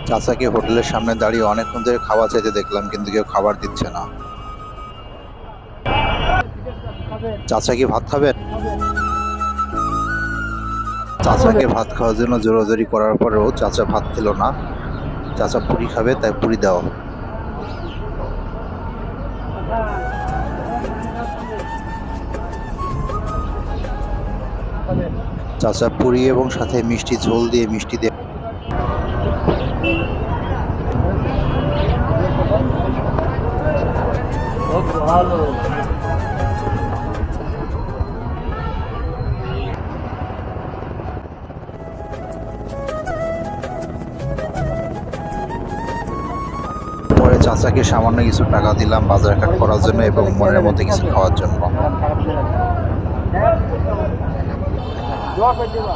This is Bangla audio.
চাচাকে হোটেলের সামনে দাঁড়িয়ে অনেকক্ষণ ধরে খাবার চাইতে দেখলাম, কিন্তু কেউ খাবার দিচ্ছে না। চাচা কি ভাত খাবেন? চাচাকে ভাত খাওয়ার জন্য জোরাজোরি করার পরেও চাচা ভাত খেল না। চাচা পুরি খাবে, তাই পুরি দেওয়া। চাচা পুরি এবং সাথে মিষ্টি ঝোল দিয়ে মিষ্টি দিয়ে ভালো। পরে চাচাকে সামান্য কিছু টাকা দিলাম বাজার ঘাট করার জন্য এবং মনের মধ্যে কিছু খাওয়ার জন্য। দোয়া করে দিবা।